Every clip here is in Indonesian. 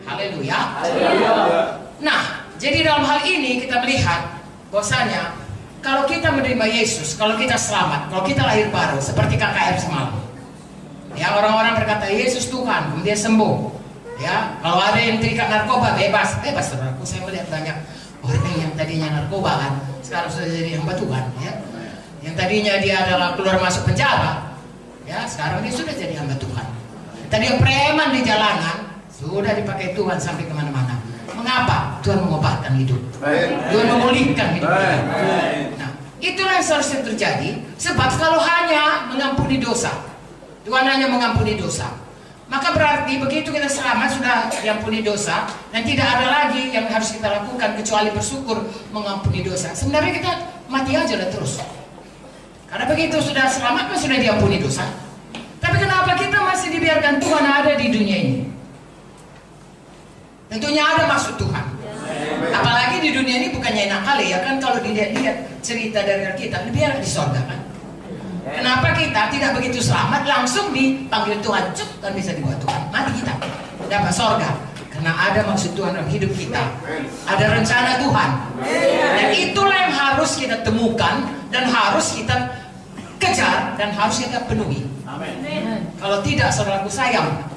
Haleluya. Nah, jadi dalam hal ini kita melihat bahwasanya kalau kita menerima Yesus, kalau kita selamat, kalau kita lahir baru, seperti KKR semalam. Ya, orang-orang berkata Yesus Tuhan, kemudian sembuh. Ya, kalau ada yang terikat narkoba, bebas, saudaraku. Saya melihat banyak orang yang tadinya narkoba kan, sekarang sudah jadi hamba Tuhan. Ya, yang tadinya dia adalah keluar masuk penjara, ya, sekarang dia sudah jadi hamba Tuhan. Tadi yang preman di jalanan sudah dipakai Tuhan sampai kemana-mana. Mengapa? Tuhan mengobatkan hidup. Tuhan memulihkan hidup kita. Nah, itulah yang seharusnya terjadi. Sebab kalau hanya mengampuni dosa, Tuhan hanya mengampuni dosa, maka berarti begitu kita selamat sudah diampuni dosa, dan tidak ada lagi yang harus kita lakukan kecuali bersyukur mengampuni dosa. Sebenarnya kita mati aja lah terus. Karena begitu sudah selamat, sudah diampuni dosa. Tapi kenapa kita masih dibiarkan Tuhan ada di dunia ini? Tentunya ada maksud Tuhan. Apalagi di dunia ini bukannya enak kali ya kan, kalau dilihat cerita dari kita lebih enak di sorga kan. Kenapa kita tidak begitu selamat langsung dipanggil Tuhan, cuk, kan bisa dibuat Tuhan, mati kita dapat sorga. Karena ada maksud Tuhan dalam hidup kita, ada rencana Tuhan, dan itulah yang harus kita temukan dan harus kita kejar dan harus kita penuhi. Kalau tidak, saudaraku, sayang.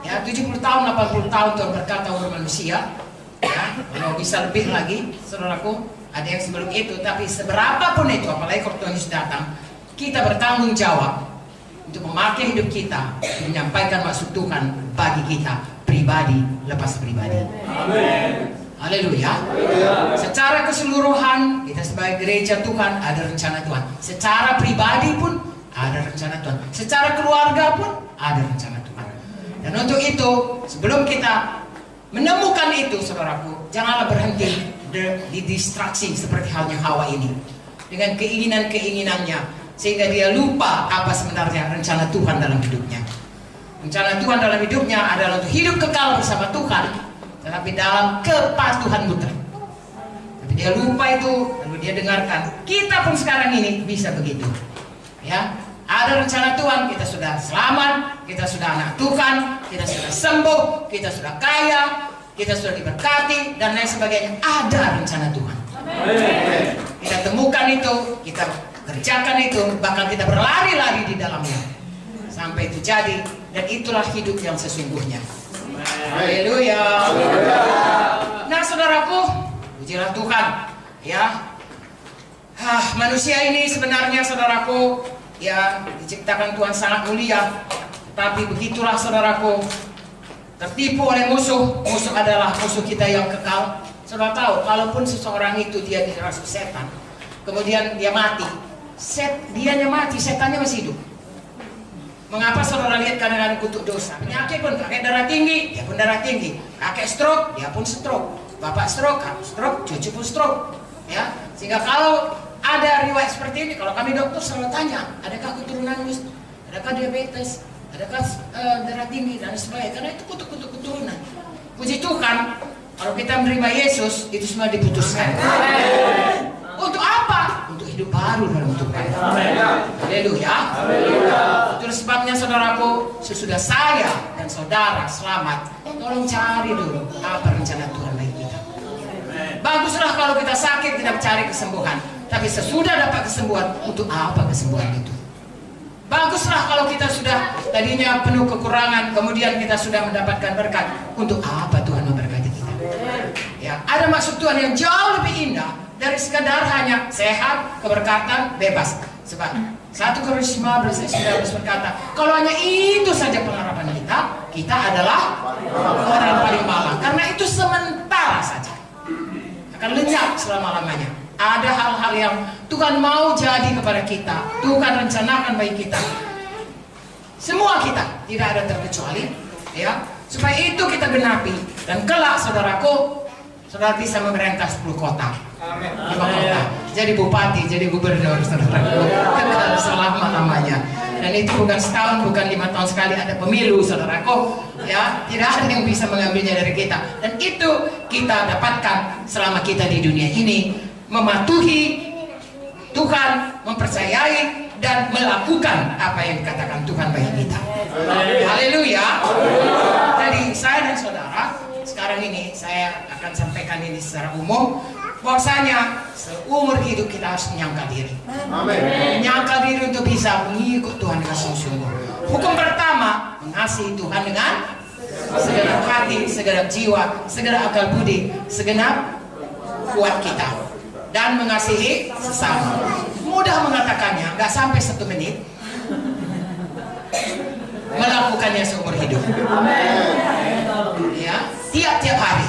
Ya, 70 tahun, 80 tahun Tuhan berkata untuk manusia, ya, kalau bisa lebih lagi, saudaraku, ada yang sebelum itu. Tapi seberapapun itu, apalagi kalau Tuhan Yesus datang, kita bertanggung jawab untuk memakai hidup kita, menyampaikan maksud Tuhan bagi kita pribadi lepas pribadi. Amin. Haleluya. Secara keseluruhan kita sebagai gereja Tuhan ada rencana Tuhan. Secara pribadi pun ada rencana Tuhan. Secara keluarga pun ada rencana Tuhan. Dan untuk itu, sebelum kita menemukan itu, saudaraku, janganlah berhenti di distraksi seperti halnya Hawa ini dengan keinginan-keinginannya, sehingga dia lupa apa sebenarnya rencana Tuhan dalam hidupnya. Rencana Tuhan dalam hidupnya adalah untuk hidup kekal bersama Tuhan, tetapi dalam kepatuhan mutlak. Tapi dia lupa itu, lalu dia dengarkan. Kita pun sekarang ini bisa begitu. Ya, ada rencana Tuhan, kita sudah selamat, kita sudah anak Tuhan, kita sudah sembuh, kita sudah kaya, kita sudah diberkati, dan lain sebagainya. Ada rencana Tuhan. Amen. Kita temukan itu, kita kerjakan itu, bahkan kita berlari-lari di dalamnya sampai itu jadi, dan itulah hidup yang sesungguhnya. Haleluya. Nah, saudaraku, pujilah Tuhan. Ya, manusia ini sebenarnya, saudaraku, ya, diciptakan Tuhan sangat mulia. Tapi begitulah, saudaraku, tertipu oleh musuh. Musuh adalah musuh kita yang kekal. Saudara tahu, kalaupun seseorang itu dia dirasuki setan, kemudian dia mati, dianya mati, setannya masih hidup. Mengapa saudara lihat kadang-kadang kutuk dosa? Penyakit pun, kakek darah tinggi, dia pun darah tinggi. Kakek stroke, dia pun stroke. Bapak stroke, cucu pun stroke. Ya, sehingga kalau ada riwayat seperti ini, kalau kami dokter selalu tanya, adakah keturunan, adakah diabetes, adakah darah tinggi dan sebagainya, karena itu kutuk-kutuk keturunan. Puji Tuhan, kalau kita menerima Yesus, itu semua diputuskan. Amen. Untuk apa? Untuk hidup baru dalam Tuhan. Haleluya. Itu sebabnya, saudaraku, sesudah saya dan saudara selamat, tolong cari dulu apa rencana Tuhan bagi kita. Baguslah kalau kita sakit kita cari kesembuhan, tapi sesudah dapat kesembuhan, untuk apa kesembuhan itu? Baguslah kalau kita sudah tadinya penuh kekurangan, kemudian kita sudah mendapatkan berkat, untuk apa Tuhan memberkati kita? Ya, ada maksud Tuhan yang jauh lebih indah dari sekadar hanya sehat, keberkatan, bebas. Sebab 1 Korintus 15:19 berkata, kalau hanya itu saja pengharapan kita, kita adalah orang yang paling malang. Karena itu sementara saja, akan lenyap selama-lamanya. Ada hal-hal yang Tuhan mau jadi kepada kita, Tuhan rencanakan bagi kita. Semua kita, tidak ada terkecuali, ya. Supaya itu kita genapi, dan kelak, saudaraku, saudara bisa memerintah 10 kota, 5 kota, jadi bupati, jadi gubernur, saudaraku, kekal selama-lamanya. Dan itu bukan setahun, bukan 5 tahun sekali, ada pemilu, saudaraku, ya. Tidak ada yang bisa mengambilnya dari kita, dan itu kita dapatkan selama kita di dunia ini, mematuhi Tuhan, mempercayai dan melakukan apa yang dikatakan Tuhan bagi kita. Haleluya. Jadi saya dan saudara sekarang ini saya akan sampaikan ini secara umum, bahwasanya seumur hidup kita harus menyangkal diri. Amin. Menyangkal diri untuk bisa mengikut Tuhan dengan sungguh-sungguh. Hukum pertama, mengasihi Tuhan dengan segenap hati, segenap jiwa, segenap akal budi, segenap kuat kita, dan mengasihi sesama. Mudah mengatakannya, nggak sampai 1 menit. Melakukannya seumur hidup. Ya, tiap-tiap hari.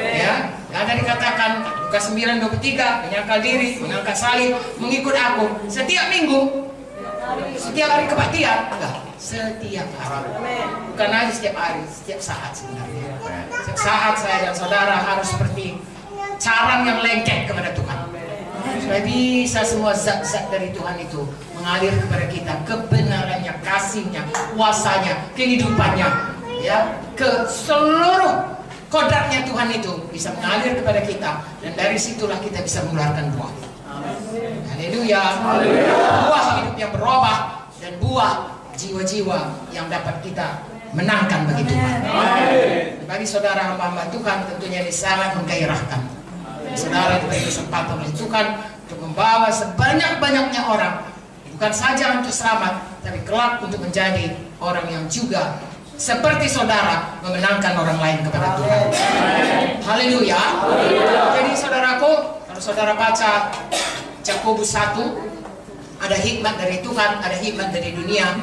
Ya, ada dikatakan Lukas 9:23, menyangkal diri, mengangkat salib, mengikut aku setiap minggu, setiap hari kebaktian, enggak, setiap hari. Bukan aja setiap hari, setiap saat sebenarnya. Setiap saat saya dan saudara harus seperti carang yang lengket kepada Tuhan. Supaya bisa semua zat-zat dari Tuhan itu mengalir kepada kita, kebenarannya, kasihnya, kuasanya, kehidupannya, ya, ke seluruh kodratnya Tuhan itu bisa mengalir kepada kita, dan dari situlah kita bisa mengeluarkan buah. Haleluya. Buah hidup yang berubah dan buah jiwa-jiwa yang dapat kita menangkan bagi Tuhan. Bagi saudara hamba-hamba Tuhan tentunya ini sangat menggairahkan. Saudara diberi kesempatan oleh Tuhan untuk membawa sebanyak-banyaknya orang, bukan saja untuk selamat, tapi kelak untuk menjadi orang yang juga seperti saudara memenangkan orang lain kepada Tuhan. Haleluya. Jadi saudaraku, kalau saudara baca Yakobus 1, ada hikmat dari Tuhan, ada hikmat dari dunia.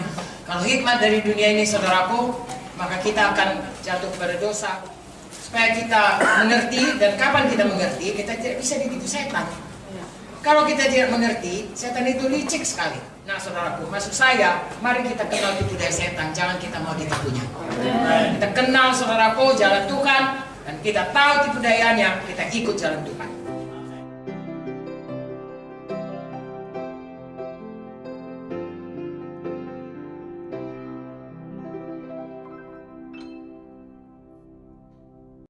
Kalau hikmat dari dunia ini saudaraku, maka kita akan jatuh kepada dosa. Supaya kita mengerti, dan kapan kita mengerti, kita tidak bisa ditipu setan. Kalau kita tidak mengerti, setan itu licik sekali. Nah saudaraku, maksud saya, mari kita kenal tipu daya setan, jangan kita mau ditipunya. Kita kenal saudaraku jalan Tuhan, dan kita tahu tipu dayanya, kita ikut jalan Tuhan.